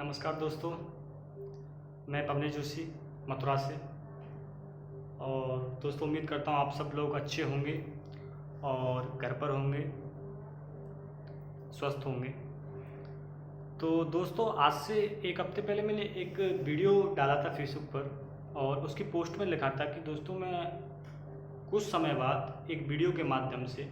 नमस्कार दोस्तों, मैं पवनेश जोशी मथुरा से। और दोस्तों, उम्मीद करता हूँ आप सब लोग अच्छे होंगे और घर पर होंगे, स्वस्थ होंगे। तो दोस्तों, आज से एक हफ्ते पहले मैंने एक वीडियो डाला था फेसबुक पर और उसकी पोस्ट में लिखा था कि दोस्तों मैं कुछ समय बाद एक वीडियो के माध्यम से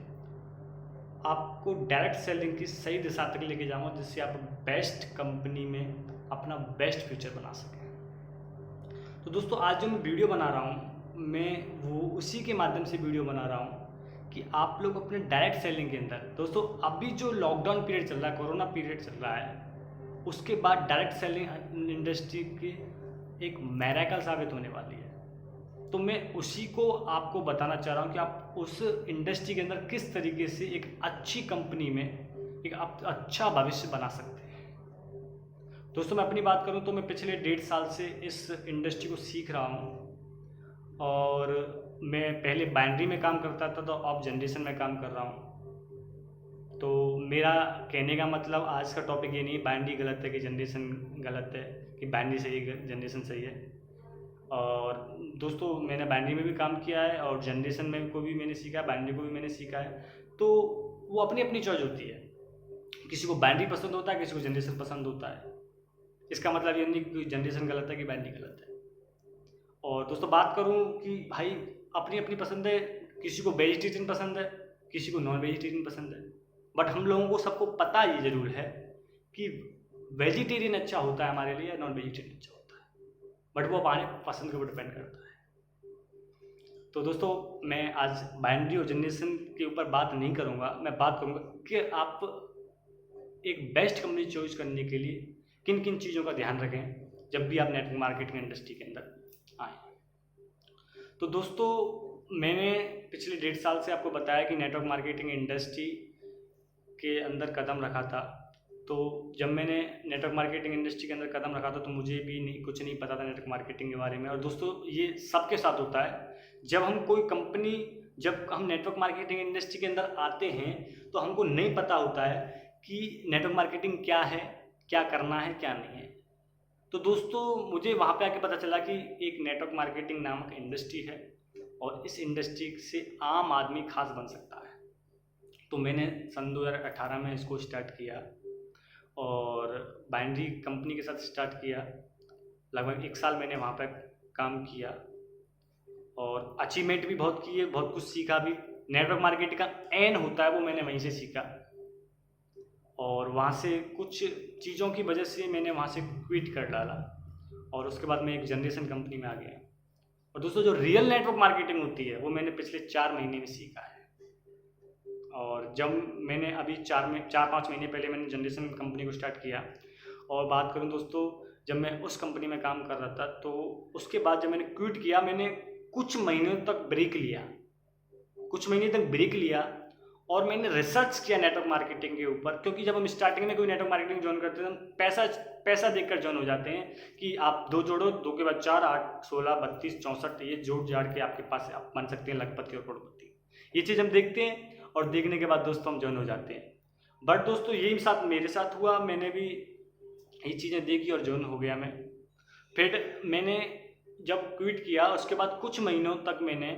आपको डायरेक्ट सेलिंग की सही दिशा तक लेके जाऊँगा, जिससे आप बेस्ट कंपनी में अपना बेस्ट फ्यूचर बना सकें। तो दोस्तों, आज जो मैं वीडियो बना रहा हूँ, मैं वो उसी के माध्यम से वीडियो बना रहा हूँ कि आप लोग अपने डायरेक्ट सेलिंग के अंदर, दोस्तों अभी जो लॉकडाउन पीरियड चल रहा है, कोरोना पीरियड चल रहा है, उसके बाद डायरेक्ट सेलिंग इंडस्ट्री की एक मैराकल साबित होने वाली है। तो मैं उसी को आपको बताना चाह रहा हूँ कि आप उस इंडस्ट्री के अंदर किस तरीके से एक अच्छी कंपनी में एक अच्छा भविष्य बना सकते हैं। दोस्तों, मैं अपनी बात करूँ तो मैं पिछले 1.5 साल से इस इंडस्ट्री को सीख रहा हूँ और मैं पहले बाइनरी में काम करता था, तो अब जनरेशन में काम कर रहा हूँ। तो मेरा कहने का मतलब आज का टॉपिक ये नहीं बाइनरी गलत है कि जनरेशन गलत है, कि बाइनरी सही है जनरेशन सही है। और दोस्तों, मैंने बाइनरी में भी काम किया है और जनरेशन में को भी मैंने सीखा है, बाइनरी को भी मैंने सीखा है। तो वो अपनी अपनी चॉइस होती है, किसी को बाइनरी पसंद होता है, किसी को जनरेशन पसंद होता है। इसका मतलब ये नहीं कि जनरेशन गलत है कि बाइनरी गलत है। और दोस्तों, बात करूं कि भाई अपनी अपनी पसंद है, किसी को वेजिटेरियन पसंद है, किसी को नॉन वेजिटेरियन पसंद है। बट हम लोगों को सबको पता ये ज़रूर है कि वेजिटेरियन अच्छा होता है हमारे लिए या नॉन वेजिटेरियन अच्छा होता है, बट वो हमारे पसंद के ऊपर डिपेंड करता है। तो दोस्तों, मैं आज बाइनरी और जनरेशन के ऊपर बात नहीं करूँगा, मैं बात करूँगा कि आप एक बेस्ट कंपनी चॉइस करने के लिए किन किन चीज़ों का ध्यान रखें जब भी आप नेटवर्क मार्केटिंग इंडस्ट्री के अंदर आएँ। तो दोस्तों, मैंने पिछले 1.5 साल से आपको बताया कि नेटवर्क मार्केटिंग इंडस्ट्री के अंदर कदम रखा था। तो जब मैंने नेटवर्क मार्केटिंग इंडस्ट्री के अंदर कदम रखा था तो मुझे भी कुछ नहीं पता था नेटवर्क मार्केटिंग के बारे में। और दोस्तों, ये सबके साथ होता है, जब हम नेटवर्क मार्केटिंग इंडस्ट्री के अंदर आते हैं तो हमको नहीं पता होता है कि नेटवर्क मार्केटिंग क्या है, क्या करना है, क्या नहीं है। तो दोस्तों, मुझे वहाँ पे आके पता चला कि एक नेटवर्क मार्केटिंग नामक इंडस्ट्री है और इस इंडस्ट्री से आम आदमी खास बन सकता है। तो मैंने सन 2018 में इसको स्टार्ट किया और बाइनरी कंपनी के साथ स्टार्ट किया। लगभग 1 साल मैंने वहाँ पर काम किया और अचीवमेंट भी बहुत किए, बहुत कुछ सीखा भी। नेटवर्क मार्केटिंग का एन होता है वो मैंने वहीं से सीखा और वहाँ से कुछ चीज़ों की वजह से मैंने वहाँ से क्विट कर डाला और उसके बाद मैं एक जनरेशन कंपनी में आ गया। और दोस्तों, जो रियल नेटवर्क मार्केटिंग होती है वो मैंने पिछले 4 महीने में सीखा है। और जब मैंने अभी 4-5 महीने पहले मैंने जनरेशन कंपनी को स्टार्ट किया। और बात करूं दोस्तों, जब मैं उस कंपनी में काम कर रहा था तो उसके बाद जब मैंने क्विट किया, मैंने कुछ महीनों तक ब्रेक लिया और मैंने रिसर्च किया नेटवर्क मार्केटिंग के ऊपर। क्योंकि जब हम स्टार्टिंग में कोई नेटवर्क मार्केटिंग ज्वाइन करते हैं तो पैसा देखकर ज्वाइन हो जाते हैं कि आप 2 जोड़ो, 2 के बाद 4, 8, 16, 32, 64 ये जोड़ जाड़ के आपके पास आप बन सकते हैं लखपति और करोड़पति। ये चीज़ हम देखते हैं और देखने के बाद दोस्तों हम ज्वाइन हो जाते हैं। बट दोस्तों, यही साथ मेरे साथ हुआ, मैंने भी ये चीज़ें देखी और ज्वाइन हो गया मैं। फिर मैंने जब क्विट किया उसके बाद कुछ महीनों तक मैंने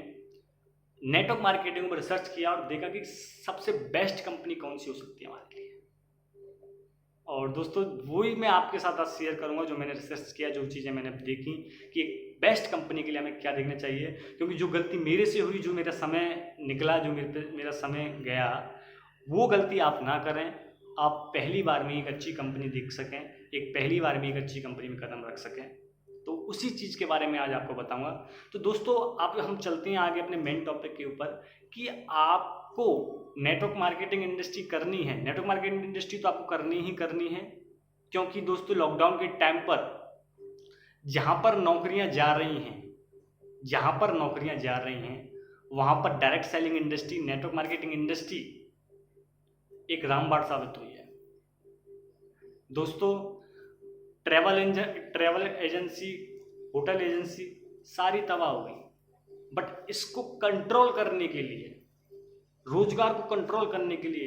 नेटवर्क मार्केटिंग पर रिसर्च किया और देखा कि सबसे बेस्ट कंपनी कौन सी हो सकती है हमारे लिए। और दोस्तों, वही मैं आपके साथ आज शेयर करूंगा जो मैंने रिसर्च किया, जो चीज़ें मैंने देखी कि एक बेस्ट कंपनी के लिए हमें क्या देखना चाहिए। क्योंकि जो गलती मेरे से हुई, जो मेरा समय निकला, जो मेरा समय गया, वो गलती आप ना करें। आप पहली बार में एक अच्छी कंपनी देख सकें, एक पहली बार में एक अच्छी कंपनी में कदम रख सकें। तो उसी चीज़ के बारे में आज आपको बताऊंगा। तो दोस्तों, आप हम चलते हैं आगे अपने मेन टॉपिक के ऊपर कि आपको नेटवर्क मार्केटिंग इंडस्ट्री करनी है। नेटवर्क मार्केटिंग इंडस्ट्री तो आपको करनी ही है। क्योंकि दोस्तों, लॉकडाउन के टाइम पर जहाँ पर नौकरियाँ जा रही हैं वहाँ पर direct selling industry, network marketing industry एक रामबाण साबित हुई है। दोस्तों, ट्रैवल एजेंसी, होटल एजेंसी सारी तबाह हो गई। बट इसको कंट्रोल करने के लिए, रोजगार को कंट्रोल करने के लिए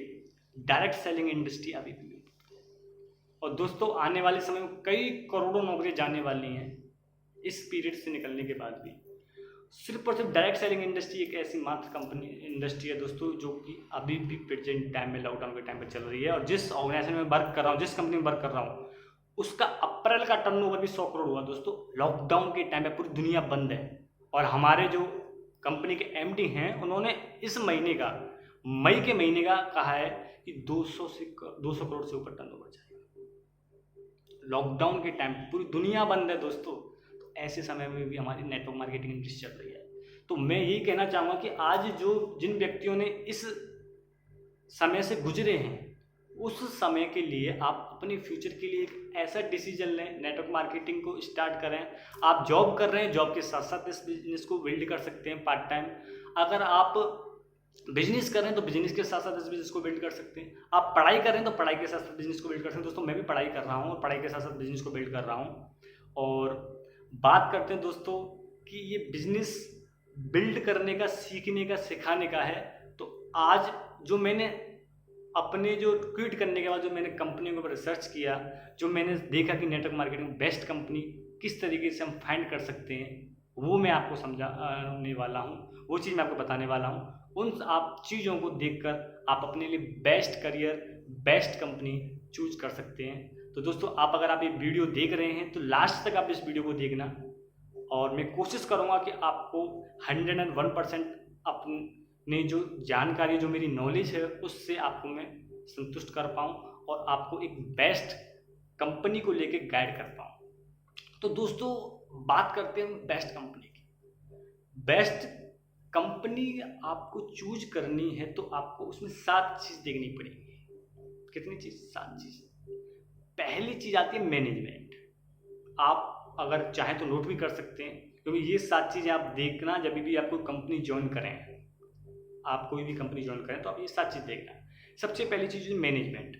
डायरेक्ट सेलिंग इंडस्ट्री अभी भी। और दोस्तों आने वाले समय में कई करोड़ों नौकरियां जाने वाली हैं इस पीरियड से निकलने के बाद भी। सिर्फ और सिर्फ डायरेक्ट सेलिंग इंडस्ट्री एक ऐसी मात्र कंपनी इंडस्ट्री है दोस्तों जो कि अभी भी प्रेजेंट टाइम में लॉकडाउन के टाइम पर चल रही है। और जिस ऑर्गेनाइजेशन में वर्क कर रहा हूँ, जिस कंपनी में वर्क कर रहा हूँ, उसका अप्रैल का टर्नओवर भी 100 करोड़ हुआ दोस्तों। लॉकडाउन के टाइम पे पूरी दुनिया बंद है और हमारे जो कंपनी के एमडी हैं उन्होंने इस महीने का, मई के महीने का कहा है कि 200 करोड़ से ऊपर टर्नओवर जाएगा। लॉकडाउन के टाइम पूरी दुनिया बंद है दोस्तों, तो ऐसे समय में भी हमारी नेटवर्क मार्केटिंग इंडस्ट्री चल रही है। तो मैं यही कहना चाहूँगा कि आज जो जिन व्यक्तियों ने इस समय से गुजरे हैं, उस समय के लिए आप अपने फ्यूचर के लिए एक ऐसा डिसीजन लें, नेटवर्क मार्केटिंग को स्टार्ट करें। आप जॉब कर रहे हैं, जॉब के साथ साथ इस बिजनेस को बिल्ड कर सकते हैं पार्ट टाइम। अगर आप बिजनेस कर रहे हैं तो बिजनेस के साथ साथ इस बिजनेस को बिल्ड कर सकते हैं। आप पढ़ाई कर रहे हैं तो पढ़ाई के साथ साथ बिजनेस को बिल्ड कर सकते हैं। दोस्तों मैं भी पढ़ाई कर रहा हूँ और पढ़ाई के साथ साथ बिजनेस को बिल्ड कर रहा हूँ। और बात करते हैं दोस्तों कि ये बिजनेस बिल्ड करने का, सीखने का, सिखाने का है। तो आज जो मैंने अपने जो क्विट करने के बाद जो मैंने कंपनियों के ऊपर रिसर्च किया, जो मैंने देखा कि नेटवर्क मार्केटिंग बेस्ट कंपनी किस तरीके से हम फाइंड कर सकते हैं, वो मैं आपको समझाने वाला हूँ, वो चीज़ मैं आपको बताने वाला हूँ। उन आप चीज़ों को देखकर आप अपने लिए best career, best company choose कर सकते हैं। तो दोस्तों अगर आप ये वीडियो देख रहे हैं तो लास्ट तक आप इस वीडियो को देखना, और मैं कोशिश करूँगा कि आपको 101% अपने जो जानकारी, जो मेरी नॉलेज है, उससे आपको मैं संतुष्ट कर पाऊँ और आपको एक बेस्ट कंपनी को लेके गाइड कर पाऊँ। तो दोस्तों बात करते हैं बेस्ट कंपनी की। बेस्ट कंपनी आपको चूज करनी है तो आपको उसमें 7 चीज़ देखनी पड़ेगी। कितनी चीज़? 7 चीज़। पहली चीज़ आती है मैनेजमेंट। आप अगर चाहें तो नोट भी कर सकते हैं, क्योंकि ये 7 चीज़ें आप देखना जब भी आप कोई कंपनी ज्वाइन करें, आप कोई भी कंपनी ज्वाइन करें तो आप ये 7 चीज़ देखना। सबसे पहली चीज़ है मैनेजमेंट।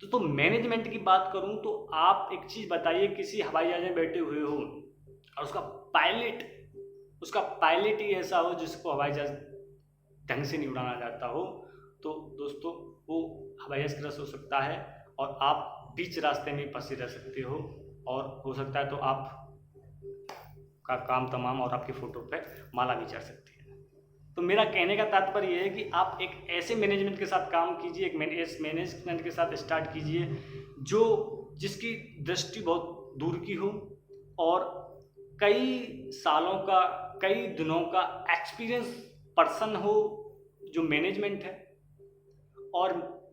तो मैनेजमेंट की बात करूं तो आप एक चीज़ बताइए, किसी हवाई जहाज में बैठे हुए हो और उसका पायलट ही ऐसा हो जिसको हवाई जहाज ढंग से नहीं उड़ाना जाता हो, तो दोस्तों वो हवाई जहाज क्रैश हो सकता है और आप बीच रास्ते में फंसे रह सकते हो, और हो सकता है तो आप का काम तमाम और आपकी फ़ोटो पे माला भी चढ़ सकती है। तो मेरा कहने का तात्पर्य यह है कि आप एक ऐसे मैनेजमेंट के साथ काम कीजिए, एक मैनेजमेंट के साथ स्टार्ट कीजिए जिसकी दृष्टि बहुत दूर की हो और कई सालों का, कई दिनों का एक्सपीरियंस पर्सन हो जो मैनेजमेंट है। और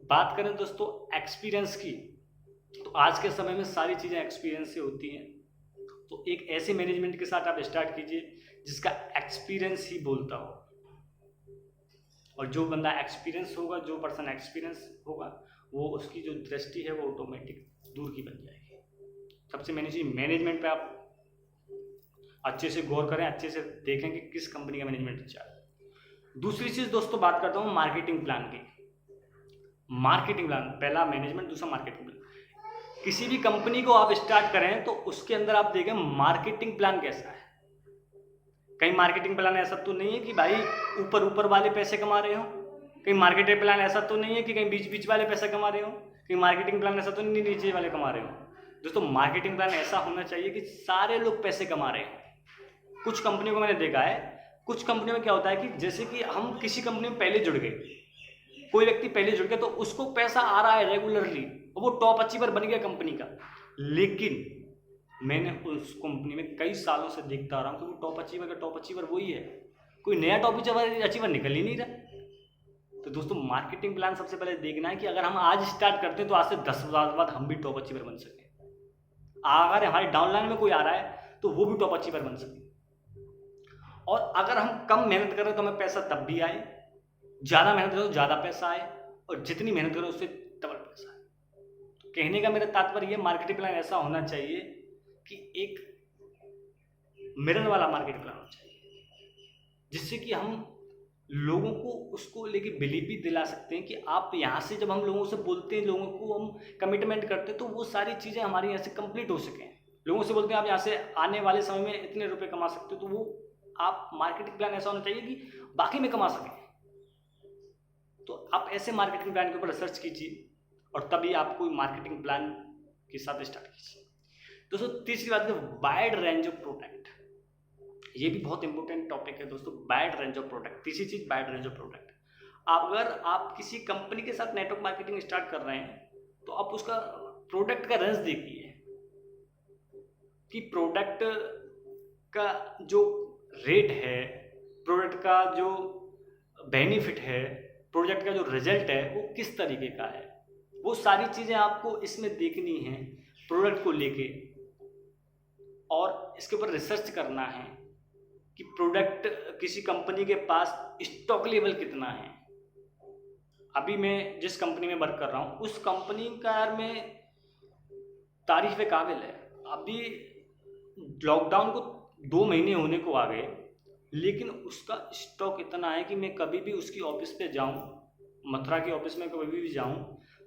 बात करें दोस्तों एक्सपीरियंस की, तो आज के समय में सारी चीज़ें एक्सपीरियंस से होती हैं। तो एक ऐसे मैनेजमेंट के साथ आप स्टार्ट कीजिए जिसका एक्सपीरियंस ही बोलता हो, और जो बंदा एक्सपीरियंस होगा, जो पर्सन एक्सपीरियंस होगा, वो उसकी जो दृष्टि है वो ऑटोमेटिक दूर की बन जाएगी। सबसे मैनेजमेंट पे आप अच्छे से गौर करें, अच्छे से देखें कि किस कंपनी का मैनेजमेंट अच्छा है। दूसरी चीज़ दोस्तों बात करता हूँ मार्केटिंग प्लान की। मार्केटिंग प्लान, पहला मैनेजमेंट, दूसरा मार्केटिंग प्लान। किसी भी कंपनी को आप स्टार्ट करें तो उसके अंदर आप देखें मार्केटिंग प्लान कैसा है। कहीं मार्केटिंग प्लान ऐसा तो नहीं है कि भाई ऊपर वाले पैसे कमा रहे हो, कहीं मार्केटिंग प्लान ऐसा तो नहीं है कि कहीं बीच वाले पैसे कमा रहे हो, कहीं मार्केटिंग प्लान ऐसा तो नहीं नीचे वाले कमा रहे हो। दोस्तों मार्केटिंग प्लान ऐसा होना चाहिए कि सारे लोग पैसे कमा रहे हैं। कुछ कंपनियों को मैंने देखा है, कुछ कंपनियों में क्या होता है कि जैसे कि हम किसी कंपनी में पहले जुड़ गए, कोई व्यक्ति पहले जुड़ गया तो उसको पैसा आ रहा है रेगुलरली, वो टॉप अचीवर बन गया कंपनी का। लेकिन मैंने उस कंपनी में कई सालों से देखता आ रहा हूँ कि वो टॉप अचीवर वही है, कोई नया टॉप अचीवर निकल ही नहीं रहा। तो दोस्तों मार्केटिंग प्लान सबसे पहले देखना है कि अगर हम आज स्टार्ट करते हैं तो आज से 10 साल बाद हम भी टॉप अचीवर बन सकें। अगर हमारी डाउनलाइन में कोई आ रहा है तो वो भी टॉप अचीवर बन सके। और अगर हम कम मेहनत करें तो हमें पैसा तब भी आए, ज़्यादा मेहनत करें तो ज़्यादा पैसा आए, और जितनी मेहनत करें उससे डबल पैसा आए। तो कहने का मेरा तात्पर्य ये, मार्केटिंग प्लान ऐसा होना चाहिए कि एक मिरर वाला मार्केटिंग प्लान होना चाहिए, जिससे कि हम लोगों को उसको लेके बिलीव भी दिला सकते हैं कि आप यहाँ से, जब हम लोगों से बोलते हैं, लोगों को हम कमिटमेंट करते हैं, तो वो सारी चीज़ें हमारी यहाँ से कंप्लीट हो सकें। लोगों से बोलते हैं आप यहाँ से आने वाले समय में इतने रुपए कमा सकते हो, तो वो आप मार्केटिंग प्लान ऐसा होना चाहिए कि बाकी में कमा सकें। तो आप ऐसे मार्केटिंग प्लान के ऊपर रिसर्च कीजिए और तभी आपको मार्केटिंग प्लान के साथ स्टार्ट कीजिए। दोस्तों तीसरी बात है वाइड रेंज ऑफ प्रोडक्ट। ये भी बहुत इंपॉर्टेंट टॉपिक है दोस्तों, वाइड रेंज ऑफ प्रोडक्ट। तीसरी चीज वाइड रेंज ऑफ प्रोडक्ट। अगर आप किसी कंपनी के साथ नेटवर्क मार्केटिंग स्टार्ट कर रहे हैं तो आप उसका प्रोडक्ट का रेंज देखिए कि प्रोडक्ट का जो रेट है, प्रोडक्ट का जो बेनिफिट है, प्रोडक्ट का जो रिजल्ट है वो किस तरीके का है। वो सारी चीज़ें आपको इसमें देखनी है प्रोडक्ट को लेके, और इसके ऊपर रिसर्च करना है कि प्रोडक्ट किसी कंपनी के पास स्टॉक लेवल कितना है। अभी मैं जिस कंपनी में वर्क कर रहा हूँ उस कंपनी का यार मैं तारीफ काबिल है। अभी लॉकडाउन को 2 महीने होने को आ गए, लेकिन उसका स्टॉक इतना है कि मैं कभी भी उसकी ऑफिस पे जाऊँ, मथुरा की ऑफिस में कभी भी जाऊँ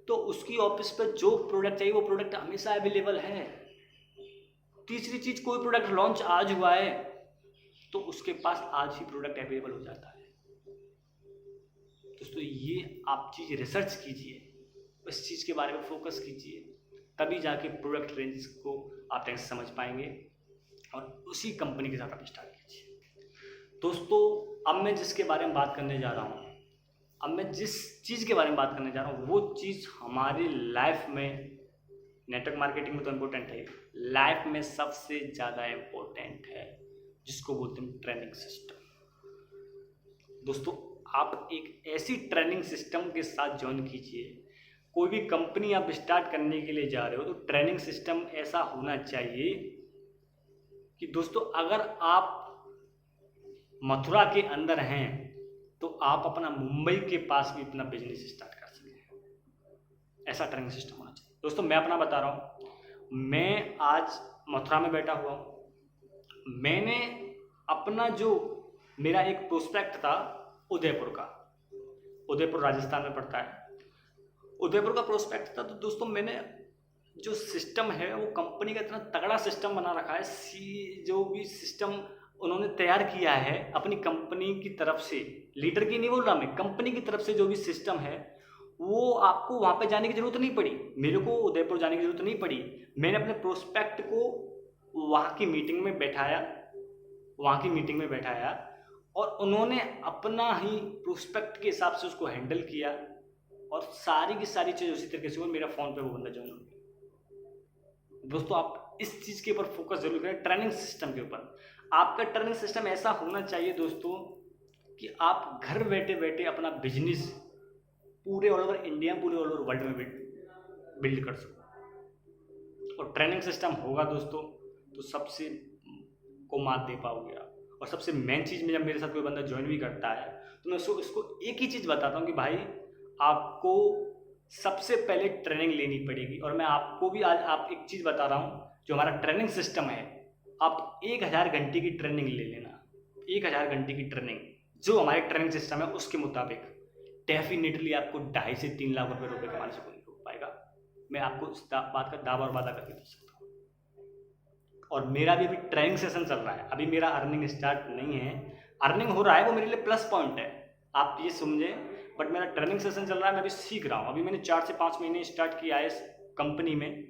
तो उसकी ऑफिस पे जो प्रोडक्ट चाहिए वो प्रोडक्ट हमेशा अवेलेबल है। तीसरी चीज़, कोई प्रोडक्ट लॉन्च आज हुआ है तो उसके पास आज ही प्रोडक्ट अवेलेबल हो जाता है। दोस्तों ये आप चीज़ रिसर्च कीजिए, उस चीज़ के बारे में फोकस कीजिए, तभी जाके प्रोडक्ट रेंज को आप ढंग से समझ पाएंगे और उसी कंपनी के साथ आप स्टार्ट कीजिए। दोस्तों अब मैं जिसके बारे में बात करने जा रहा हूँ, अब मैं जिस चीज़ के बारे में बात करने जा रहा हूँ वो चीज़ हमारी लाइफ में, नेटवर्क मार्केटिंग में तो इम्पोर्टेंट है, लाइफ में सबसे ज़्यादा इम्पोर्टेंट है, जिसको बोलते हैं ट्रेनिंग सिस्टम। दोस्तों आप एक ऐसी ट्रेनिंग सिस्टम के साथ ज्वाइन कीजिए। कोई भी कंपनी आप स्टार्ट करने के लिए जा रहे हो तो ट्रेनिंग सिस्टम ऐसा होना चाहिए कि दोस्तों अगर आप मथुरा के अंदर हैं तो आप अपना मुंबई के पास भी अपना बिजनेस स्टार्ट कर सकें। ऐसा ट्रेनिंग सिस्टम होना चाहिए। दोस्तों मैं अपना बता रहा हूँ, मैं आज मथुरा में बैठा हुआ हूँ। मैंने अपना जो मेरा एक प्रोस्पेक्ट था उदयपुर का, उदयपुर राजस्थान में पड़ता है, उदयपुर का प्रोस्पेक्ट था। तो दोस्तों मैंने जो सिस्टम है वो कंपनी का इतना तगड़ा सिस्टम बना रखा है, जो भी सिस्टम उन्होंने तैयार किया है अपनी कंपनी की तरफ से, लीडर की नहीं बोल रहा मैं, कंपनी की तरफ से जो भी सिस्टम है वो आपको वहाँ पे जाने की ज़रूरत नहीं पड़ी, मेरे को उदयपुर जाने की ज़रूरत नहीं पड़ी। मैंने अपने प्रोस्पेक्ट को वहाँ की मीटिंग में बैठाया, और उन्होंने अपना ही प्रोस्पेक्ट के हिसाब से उसको हैंडल किया, और सारी की सारी चीज़ उसी तरीके से मेरा फ़ोन पे वो बंदा ज्वाइन हो गया। दोस्तों आप इस चीज़ के ऊपर फोकस जरूर करें, ट्रेनिंग सिस्टम के ऊपर। आपका ट्रेनिंग सिस्टम ऐसा होना चाहिए दोस्तों कि आप घर बैठे बैठे अपना बिजनेस पूरे ऑल ओवर इंडिया, पूरे ऑल ओवर वर्ल्ड में बिल्ड कर सको। और ट्रेनिंग सिस्टम होगा दोस्तों तो सबसे को मात दे पाओगे आप। और सबसे मेन चीज़ में, जब मेरे साथ कोई बंदा ज्वाइन भी करता है तो मैं उसको एक ही चीज़ बताता हूँ कि भाई आपको सबसे पहले ट्रेनिंग लेनी पड़ेगी। और मैं आपको भी आज आप एक चीज़ बता रहा हूँ, जो हमारा ट्रेनिंग सिस्टम है, आप 1000 घंटे की ट्रेनिंग ले लेना। 1000 घंटे की ट्रेनिंग जो हमारे ट्रेनिंग सिस्टम है उसके मुताबिक डेफिनेटली आपको 2.5 से 3 लाख रुपए कमाने से कोई नहीं रोक पाएगा। मैं आपको इस बात का दावा और वादा करके दे सकता हूँ। और मेरा भी अभी ट्रेनिंग सेशन चल रहा है, अभी मेरा अर्निंग स्टार्ट नहीं है, अर्निंग हो रहा है, वो मेरे लिए प्लस पॉइंट है, आप ये समझें। बट मेरा ट्रेनिंग सेशन चल रहा है, मैं अभी सीख रहा हूँ। अभी मैंने 4 से 5 महीने स्टार्ट किया है इस कंपनी में,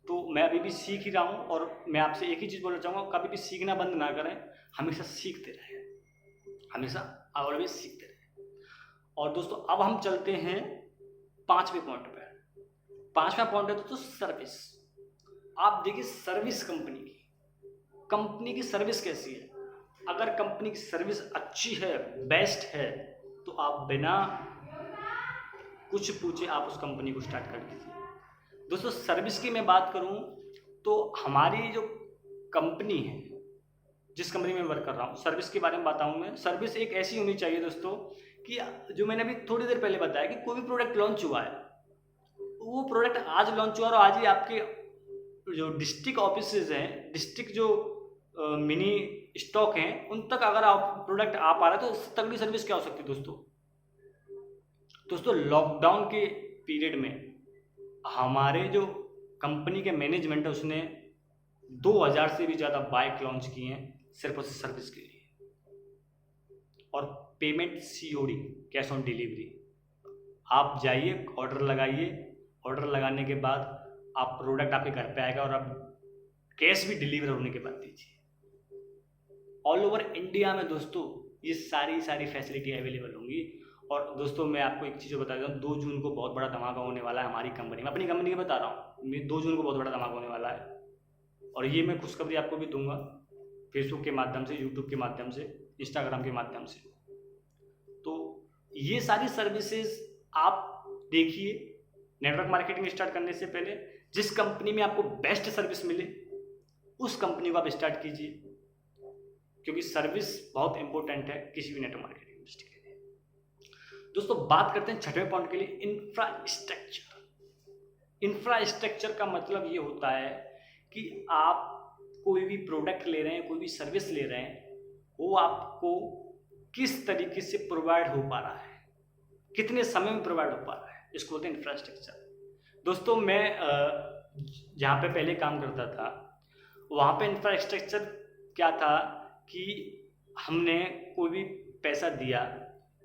तो मैं अभी भी सीख ही रहा हूँ। और मैं आपसे एक ही चीज़ बोलना चाहूँगा, कभी भी सीखना बंद ना करें, हमेशा सीखते रहें, हमेशा ऑलवेज सीखते रहें। और दोस्तों अब हम चलते हैं 5वें पॉइंट पर। 5वां पॉइंट है दोस्तों सर्विस। आप देखिए सर्विस कंपनी की सर्विस कैसी है। अगर कंपनी की सर्विस अच्छी है, बेस्ट है, तो आप बिना कुछ पूछे आप उस कंपनी को स्टार्ट कर दीजिए। दोस्तों सर्विस की मैं बात करूं तो हमारी जो कंपनी है, जिस कंपनी में वर्क कर रहा हूं, सर्विस के बारे में बताऊं मैं। सर्विस एक ऐसी होनी चाहिए दोस्तों कि जो मैंने अभी थोड़ी देर पहले बताया कि कोई भी प्रोडक्ट लॉन्च हुआ है, वो प्रोडक्ट आज लॉन्च हुआ और आज ही आपके जो डिस्ट्रिक्ट ऑफिसेज हैं, डिस्ट्रिक्ट जो मिनी स्टॉक हैं, उन तक अगर आप प्रोडक्ट आ पा रहा है तो उससे तगड़ी सर्विस क्या हो सकती है दोस्तों। लॉकडाउन के पीरियड में हमारे जो कंपनी के मैनेजमेंट है उसने 2000 से भी ज़्यादा बाइक लॉन्च किए हैं सिर्फ उस सर्विस के लिए। और payment COD, cash on delivery. आप जाइए, ऑर्डर लगाइए, ऑर्डर लगाने के बाद आप प्रोडक्ट आपके घर पे आएगा और आप कैश भी डिलीवर होने के बाद दीजिए। ऑल ओवर इंडिया में दोस्तों ये सारी फैसिलिटी अवेलेबल होंगी। और दोस्तों मैं आपको एक चीज़ बता देता हूँ, 2 जून को बहुत बड़ा धमाका होने वाला है हमारी कंपनी में, अपनी कंपनी की बता रहा हूँ। 2 जून को बहुत बड़ा धमाका होने वाला है और ये मैं खुशखबरी आपको भी दूंगा फेसबुक के माध्यम से, यूट्यूब के माध्यम से, इंस्टाग्राम के माध्यम से। तो ये सारी सर्विसेज आप देखिए। नेटवर्क मार्केटिंग स्टार्ट करने से पहले जिस कंपनी में आपको बेस्ट सर्विस मिले उस कंपनी को आप स्टार्ट कीजिए, क्योंकि सर्विस बहुत इंपॉर्टेंट है किसी भी नेटवर्क मार्केटिंग इंडस्ट्री के लिए। दोस्तों बात करते हैं छठवें पॉइंट के लिए, इंफ्रास्ट्रक्चर। इंफ्रास्ट्रक्चर का मतलब ये होता है कि आप कोई भी प्रोडक्ट ले रहे हैं, कोई भी सर्विस ले रहे हैं, वो आपको किस तरीके से प्रोवाइड हो पा रहा है, कितने समय में प्रोवाइड हो पा रहा है, इसको बोलते हैं इंफ्रास्ट्रक्चर। दोस्तों मैं जहाँ पे पहले काम करता था वहाँ पे इंफ्रास्ट्रक्चर क्या था कि हमने कोई भी पैसा दिया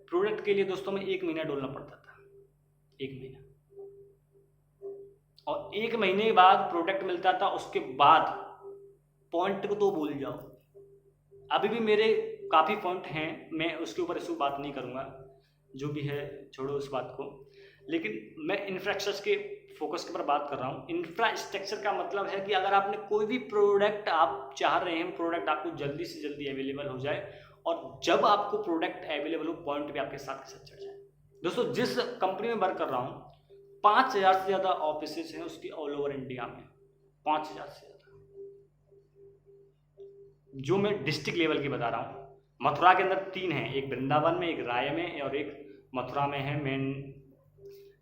प्रोडक्ट के लिए, दोस्तों में 1 महीना डोलना पड़ता था, 1 महीना, और 1 महीने बाद प्रोडक्ट मिलता था। उसके बाद पॉइंट को तो भूल जाओ, अभी भी मेरे काफ़ी पॉइंट हैं, मैं उसके ऊपर इस बात नहीं करूँगा, जो भी है छोड़ो उस बात को। लेकिन मैं इंफ्रास्ट्रक्चर के फोकस के ऊपर बात कर रहा हूँ। इंफ्रास्ट्रक्चर का मतलब है कि अगर आपने कोई भी प्रोडक्ट आप चाह रहे हैं, प्रोडक्ट आपको जल्दी से जल्दी अवेलेबल हो जाए, और जब आपको प्रोडक्ट अवेलेबल हो पॉइंट भी आपके साथ चढ़ जाए। दोस्तों जिस कंपनी में वर्क कर रहा हूँ 5000 से ज़्यादा ऑफिसेज हैं उसकी ऑल ओवर इंडिया में, 5000 से ज़्यादा, जो मैं डिस्ट्रिक्ट लेवल की बता रहा हूँ। मथुरा के अंदर 3 हैं, एक वृंदावन में, एक राय में और एक मथुरा में है, मेन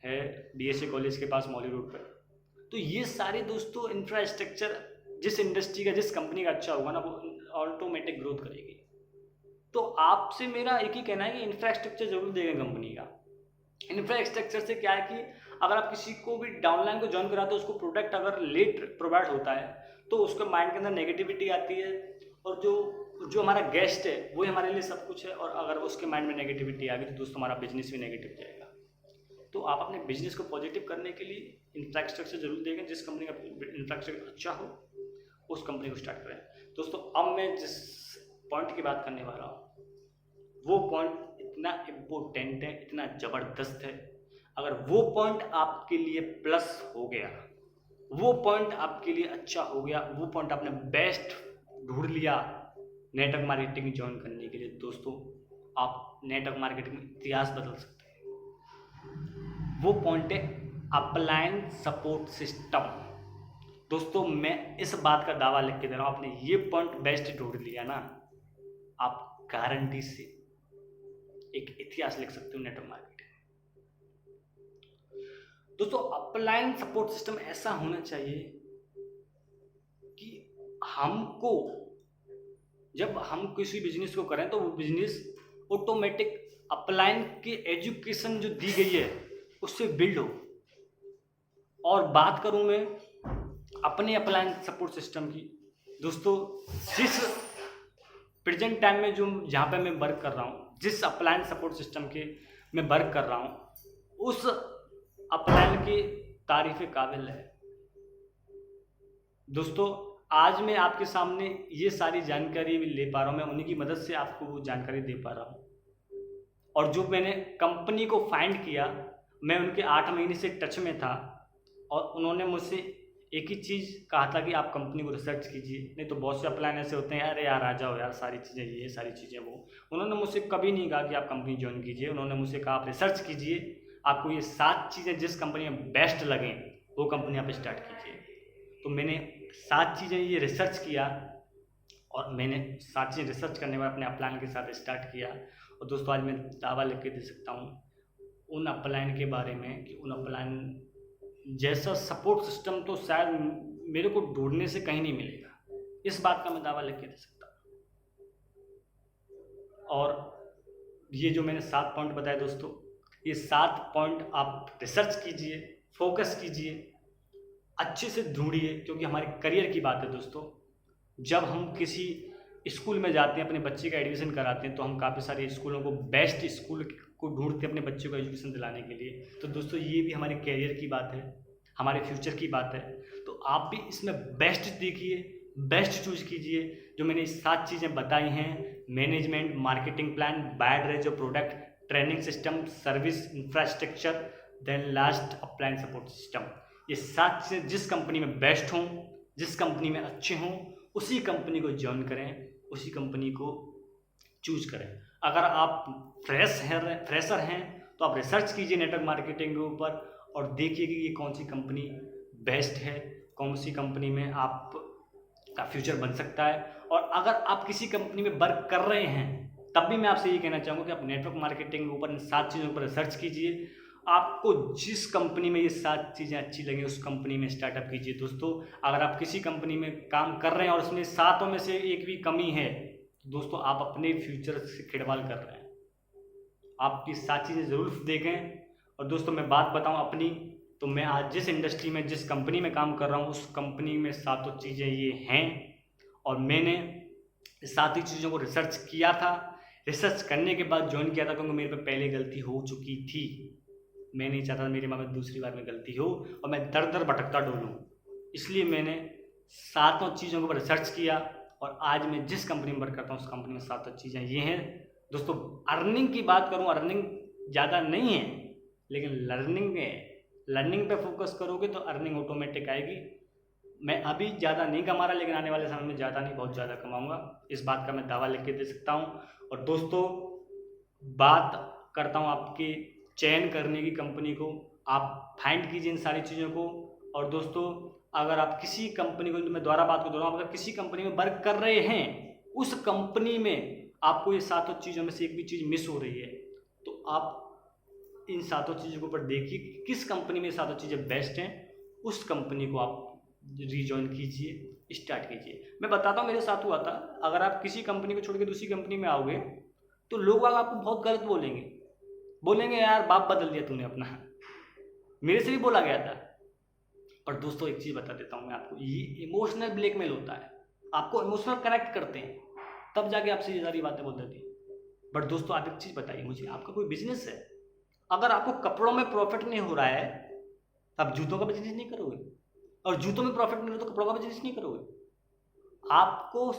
है BSA कॉलेज के पास मौली रोड पर। तो ये सारे दोस्तों इंफ्रास्ट्रक्चर जिस इंडस्ट्री का, जिस कंपनी का अच्छा होगा ना, वो ऑटोमेटिक ग्रोथ करेगी। तो आपसे मेरा एक ही कहना है कि इंफ्रास्ट्रक्चर जरूर देगा कंपनी का। इंफ्रास्ट्रक्चर से क्या है कि अगर आप किसी को भी डाउनलाइन को ज्वाइन कराते हो, उसको प्रोडक्ट अगर लेट प्रोवाइड होता है तो उसके माइंड के अंदर नेगेटिविटी आती है, और जो हमारा गेस्ट है वो हमारे लिए सब कुछ है, और अगर उसके माइंड में नेगेटिविटी आ गई तो दोस्तों हमारा बिजनेस भी नेगेटिव जाएगा। तो आप अपने बिजनेस को पॉजिटिव करने के लिए इंफ्रास्ट्रक्चर जरूर देखें। जिस कंपनी का इंफ्रास्ट्रक्चर अच्छा हो उस कंपनी को स्टार्ट करें। दोस्तों अब मैं जिस पॉइंट की बात करने वाला हूँ वो पॉइंट इतना इम्पोर्टेंट है, इतना ज़बरदस्त है। अगर वो पॉइंट आपके लिए प्लस हो गया, वो पॉइंट आपके लिए अच्छा हो गया, वो पॉइंट आपने बेस्ट ढूंढ लिया नेटवर्क मार्केटिंग ज्वाइन करने के लिए, दोस्तों आप नेटवर्क मार्केटिंग में इतिहास बदल सकते हैं। वो पॉइंट है अपलाइन सपोर्ट सिस्टम। दोस्तों मैं इस बात का दावा लिख के दे रहा हूँ, आपने ये पॉइंट बेस्ट ढूंढ लिया ना, आप गारंटी से एक इतिहास लिख सकते हो नेटवर्क मार्केटिंग। दोस्तों अपलाइन सपोर्ट सिस्टम ऐसा होना चाहिए कि हमको, जब हम किसी बिजनेस को करें तो वो बिजनेस ऑटोमेटिक अपलाइन की एजुकेशन जो दी गई है उससे बिल्ड हो। और बात करूं मैं अपने अपलाइन सपोर्ट सिस्टम की, दोस्तों जिस प्रेजेंट टाइम में जो जहाँ पे मैं वर्क कर रहा हूँ, जिस अपलाइन सपोर्ट सिस्टम के मैं वर्क कर रहा हूँ, उस अपलाइन की तारीफ काबिल है। दोस्तों आज मैं आपके सामने ये सारी जानकारी ले पा रहा हूँ, मैं उन्हीं की मदद से आपको वो जानकारी दे पा रहा हूँ। और जो मैंने कंपनी को फाइंड किया, मैं उनके 8 महीने से टच में था, और उन्होंने मुझसे एक ही चीज़ कहा था कि आप कंपनी को रिसर्च कीजिए, नहीं तो बहुत से अपलाइन ऐसे होते हैं, अरे यार आ जाओ यार, सारी चीज़ें ये, सारी चीज़ें वो। उन्होंने मुझसे कभी नहीं कहा कि आप कंपनी ज्वाइन कीजिए, उन्होंने मुझसे कहा आप रिसर्च कीजिए, आपको ये 7 चीज़ें जिस कंपनी में बेस्ट लगें वो कंपनी आप स्टार्ट कीजिए। तो मैंने 7 चीज़ें ये रिसर्च किया, और मैंने 7 चीज़ें रिसर्च करने में अपने अपलाइन के साथ स्टार्ट किया। और दोस्तों आज मैं दावा लिख के दे सकता हूँ उन अपलाइन के बारे में कि उन अपलाइन जैसा सपोर्ट सिस्टम तो शायद मेरे को ढूंढने से कहीं नहीं मिलेगा, इस बात का मैं दावा लिख के दे सकता हूँ। और ये जो मैंने 7 पॉइंट बताए दोस्तों, ये 7 पॉइंट आप रिसर्च कीजिए, फोकस कीजिए, अच्छे से ढूंढिए, क्योंकि हमारे करियर की बात है दोस्तों। जब हम किसी स्कूल में जाते हैं, अपने बच्चे का एडमिशन कराते हैं, तो हम काफ़ी सारे स्कूलों को, बेस्ट स्कूल को ढूंढते हैं अपने बच्चे को एजुकेशन दिलाने के लिए। तो दोस्तों ये भी हमारे करियर की बात है। हमारे फ्यूचर की बात है। तो आप भी इसमें बेस्ट देखिए, बेस्ट चूज कीजिए। जो मैंने 7 चीज़ें बताई हैं, management, marketing plan, buyer range of product, training system, service infrastructure, then last appliance support system. ये 7 चीज़ें जिस कंपनी में बेस्ट हों, जिस कंपनी में अच्छे हों, उसी कंपनी को ज्वाइन करें, उसी कंपनी को चूज करें। अगर आप फ्रेशर हैं तो आप रिसर्च कीजिए नेटवर्क मार्केटिंग के ऊपर और देखिए कि ये कौन सी कंपनी बेस्ट है, कौन सी कंपनी में आप का फ्यूचर बन सकता है। और अगर आप किसी कंपनी में वर्क कर रहे हैं तब भी मैं आपसे ये कहना चाहूँगा कि आप नेटवर्क मार्केटिंग के ऊपर इन 7 चीज़ों पर रिसर्च कीजिए। आपको जिस कंपनी में ये 7 चीज़ें अच्छी लगे उस कंपनी में स्टार्टअप कीजिए। दोस्तों, अगर आप किसी कंपनी में काम कर रहे हैं और उसमें 7 में से एक भी कमी है, दोस्तों आप अपने फ्यूचर से खिलवाड़ कर रहे हैं। आप ये 7 चीज़ें ज़रूर देखें। और दोस्तों, मैं बात बताऊं अपनी, तो मैं आज जिस इंडस्ट्री में, जिस कंपनी में काम कर रहा हूं, उस कंपनी में 7 चीज़ें ये हैं और मैंने 7 ही चीज़ों को रिसर्च किया था। रिसर्च करने के बाद ज्वाइन किया था, क्योंकि मेरे पे पहले गलती हो चुकी थी। मैं नहीं चाहता मेरे माँ में दूसरी बार में गलती हो और मैं दर दर भटकता डोलूँ। इसलिए मैंने 7 चीज़ों के ऊपर रिसर्च किया और आज मैं जिस कंपनी में वर्क करता हूँ उस कंपनी में 7 चीज़ें ये हैं। दोस्तों, अर्निंग की बात करूँ, अर्निंग ज़्यादा नहीं है, लेकिन लर्निंग पे फोकस करोगे तो अर्निंग ऑटोमेटिक आएगी। मैं अभी ज़्यादा नहीं कमा रहा, लेकिन आने वाले समय में ज़्यादा नहीं, बहुत ज़्यादा कमाऊँगा, इस बात का मैं दावा लिख के दे सकता हूँ। और दोस्तों, बात करता हूँ आपके चयन करने की कंपनी को, आप फाइंड कीजिए इन सारी चीज़ों को। और दोस्तों, अगर आप किसी कंपनी को, मैं दोबारा बात को दोहराऊं, अगर किसी कंपनी में वर्क कर रहे हैं, उस कंपनी में आपको ये 7 चीज़ों में से एक भी चीज़ मिस हो रही है, तो आप इन 7 चीज़ों के ऊपर देखिए कि किस कंपनी में 7 चीज़ें बेस्ट हैं, उस कंपनी को आप रीजॉइन कीजिए, स्टार्ट कीजिए। मैं बताता हूँ, मेरे साथ हुआ था। अगर आप किसी कंपनी को छोड़ के दूसरी कंपनी में आओगे तो लोग आपको बहुत गलत बोलेंगे यार बाप बदल दिया तूने अपना। मेरे से भी बोला गया था। और दोस्तों, एक चीज़ बता देता हूँ मैं आपको, ये इमोशनल ब्लैकमेल होता है। आपको इमोशनल कनेक्ट करते हैं, तब जाके आपसे ये सारी बातें बोल देती हैं। बट दोस्तों, आप एक चीज़ बताइए मुझे, आपका कोई बिजनेस है, अगर आपको कपड़ों में प्रॉफिट नहीं हो रहा है तो आप जूतों का बिजनेस नहीं करोगे, और जूतों में प्रॉफिट नहीं हो रहा तो कपड़ों का बिजनेस नहीं करोगे। आपको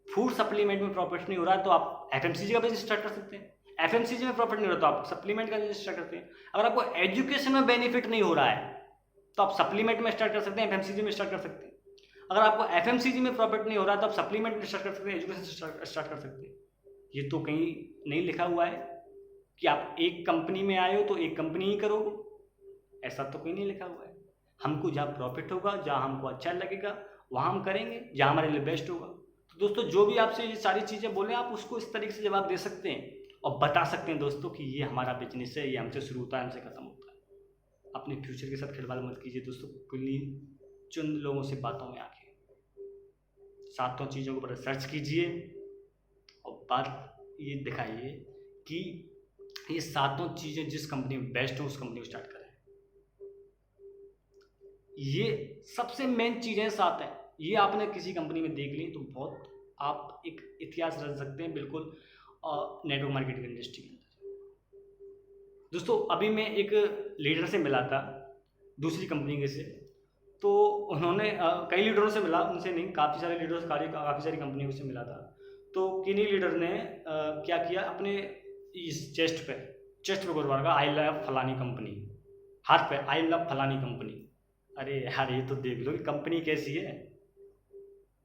फूड सप्लीमेंट में प्रॉफिट नहीं हो रहा है तो आप एफएमसीजी का बिजनेस स्टार्ट कर सकते हैं। एफएमसीजी में प्रॉफिट नहीं हो रहा तो आप सप्लीमेंट का बिजनेस स्टार्ट करते हैं। अगर आपको एजुकेशन में बेनिफिट नहीं हो रहा है तो आप सप्लीमेंट में स्टार्ट कर सकते हैं, एफएमसीजी में स्टार्ट कर सकते हैं। अगर आपको एफएमसीजी में प्रॉफिट नहीं हो रहा तो आप सप्लीमेंट में स्टार्ट कर सकते हैं, एजुकेशन से स्टार्ट कर सकते हैं। ये तो कहीं नहीं लिखा हुआ है कि आप एक कंपनी में आए हो तो एक कंपनी ही करोगे, ऐसा तो कहीं नहीं लिखा हुआ है। हमको जहाँ प्रॉफिट होगा, जहाँ हमको अच्छा लगेगा, वहाँ हम करेंगे, जहाँ हमारे लिए बेस्ट होगा। तो दोस्तों, जो भी आपसे ये सारी चीज़ें बोले, आप उसको इस तरीके से जवाब दे सकते हैं और बता सकते हैं दोस्तों कि ये हमारा बिजनेस है, ये हमसे शुरू होता है, हमसे खत्म होता है। अपने फ्यूचर के साथ खिलवाड़ मत कीजिए दोस्तों, कुछ चुन लोगों से बातों में आके 7 चीज़ों के ऊपर रिसर्च कीजिए और बात ये दिखाइए कि ये 7 चीज़ें जिस कंपनी में बेस्ट हो उस कंपनी को स्टार्ट करें। ये सबसे मेन चीज़ें 7 हैं। ये आपने किसी कंपनी में देख ली तो बहुत आप एक इतिहास रच सकते हैं बिल्कुल नेटवर्क मार्केटिंग इंडस्ट्री के अंदर। दोस्तों, अभी मैं एक लीडर से मिला था दूसरी कंपनी के से, तो उन्होंने कई लीडरों से मिला, उनसे नहीं, काफ़ी सारे लीडर्स, काफ़ी सारी कंपनियों से मिला था। तो किन्हीं लीडर ने क्या किया, अपने इस चेस्ट पे गुरुवार का आई लव फलानी कंपनी, हाथ पे आई लव फलानी कंपनी। अरे यार, ये तो देख लो कि कंपनी कैसी है।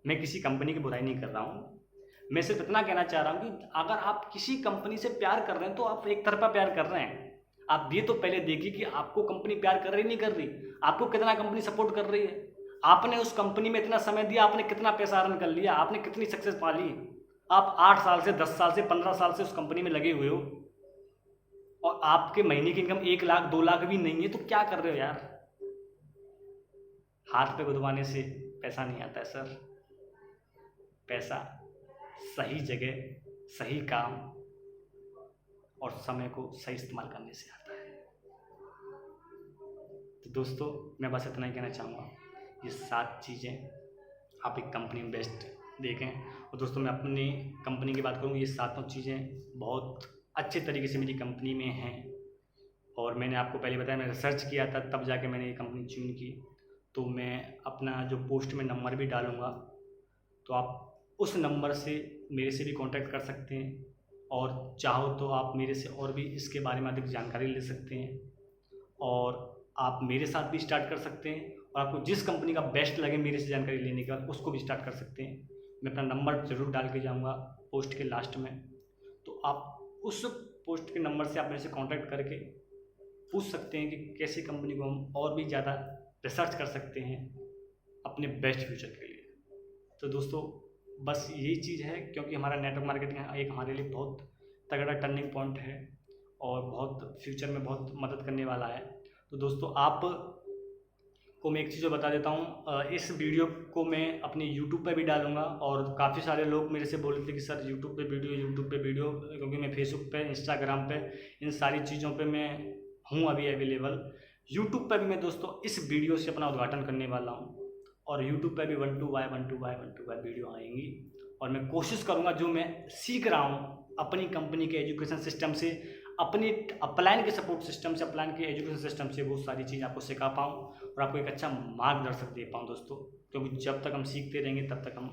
मैं किसी कंपनी की बुराई नहीं कर रहा हूँ, मैं सिर्फ इतना कहना चाह रहा हूँ कि अगर आप किसी कंपनी से प्यार कर रहे हैं तो आप एक तरफा प्यार कर रहे हैं। आप ये तो पहले देखिए कि आपको कंपनी प्यार कर रही नहीं कर रही, आपको कितना कंपनी सपोर्ट कर रही है, आपने उस कंपनी में इतना समय दिया, आपने कितना पैसा अर्न कर लिया, आपने कितनी सक्सेस पा ली। आप 8 साल से, 10 साल से, 15 साल से उस कंपनी में लगे हुए हो और आपके महीने की इनकम 1 लाख 2 लाख भी नहीं है, तो क्या कर रहे हो यार। हाथ पे गुदवाने से पैसा नहीं आता है सर। पैसा सही जगह, सही काम और समय को सही इस्तेमाल करने से आता है। तो दोस्तों, मैं बस इतना ही कहना चाहूँगा, ये 7 चीज़ें आप एक कंपनी में बेस्ट देखें। और दोस्तों, मैं अपनी कंपनी की बात करूँ, ये 7 चीज़ें बहुत अच्छे तरीके से मेरी कंपनी में हैं। और मैंने आपको पहले बताया मैंने रिसर्च किया था, तब जाके मैंने ये कंपनी चुन की। तो मैं अपना जो पोस्ट में नंबर भी डालूँगा, तो आप उस नंबर से मेरे से भी कांटेक्ट कर सकते हैं, और चाहो तो आप मेरे से और भी इसके बारे में अधिक जानकारी ले सकते हैं, और आप मेरे साथ भी स्टार्ट कर सकते हैं, और आपको जिस कंपनी का बेस्ट लगे मेरे से जानकारी लेने का उसको भी स्टार्ट कर सकते हैं। मैं अपना नंबर ज़रूर डाल के जाऊँगा पोस्ट के लास्ट में, तो आप उस पोस्ट के नंबर से आप मेरे से कांटेक्ट करके पूछ सकते हैं कि कैसी कंपनी को हम और भी ज़्यादा रिसर्च कर सकते हैं अपने बेस्ट फ्यूचर के लिए। तो दोस्तों बस यही चीज़ है, क्योंकि हमारा नेटवर्क मार्केटिंग एक हमारे लिए बहुत तगड़ा टर्निंग पॉइंट है और बहुत फ्यूचर में बहुत मदद करने वाला है। तो दोस्तों आप को मैं एक चीज़ और बता देता हूँ, इस वीडियो को मैं अपने यूट्यूब पे भी डालूँगा, और काफ़ी सारे लोग मेरे से बोल रहे थे कि सर यूट्यूब पे वीडियो, क्योंकि मैं फेसबुक पे, इंस्टाग्राम पे, इन सारी चीज़ों पे मैं हूँ अभी अवेलेबल। यूट्यूब पे भी मैं दोस्तों इस वीडियो से अपना उद्घाटन करने वाला हूँ, और यूट्यूब पे भी 1 to 1 वीडियो आएंगी, और मैं कोशिश करूँगा जो मैं सीख रहा हूँ अपनी कंपनी के एजुकेशन सिस्टम से, अपनी अपलाइन के सपोर्ट सिस्टम से, अपलाइन के एजुकेशन सिस्टम से वो सारी चीज़ आपको सिखा पाऊँ और आपको एक अच्छा मार्गदर्शक दे पाऊँ दोस्तों। क्योंकि जब तक हम सीखते रहेंगे तब तक हम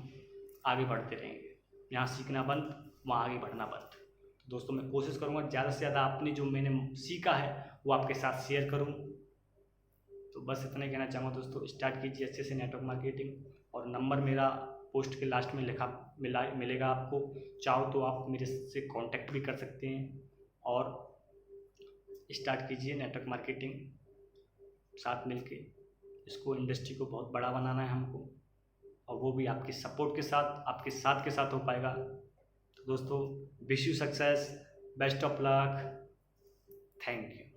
आगे बढ़ते रहेंगे। यहाँ सीखना बंद, वहाँ आगे बढ़ना बंद। तो दोस्तों मैं कोशिश करूँगा ज़्यादा से ज़्यादा अपनी जो मैंने सीखा है वो आपके साथ शेयर करूँ। तो बस इतना ही कहना चाहूँगा दोस्तों, स्टार्ट कीजिए अच्छे से नेटवर्क मार्केटिंग, और नंबर मेरा पोस्ट के लास्ट में मिलेगा आपको। चाहो तो आप मेरे से कांटेक्ट भी कर सकते हैं, और स्टार्ट कीजिए नेटवर्क मार्केटिंग साथ मिलके। इसको इंडस्ट्री को बहुत बड़ा बनाना है हमको, और वो भी आपके सपोर्ट के साथ, आपके साथ के साथ हो पाएगा। तो दोस्तों wish you success, best of luck, thank you.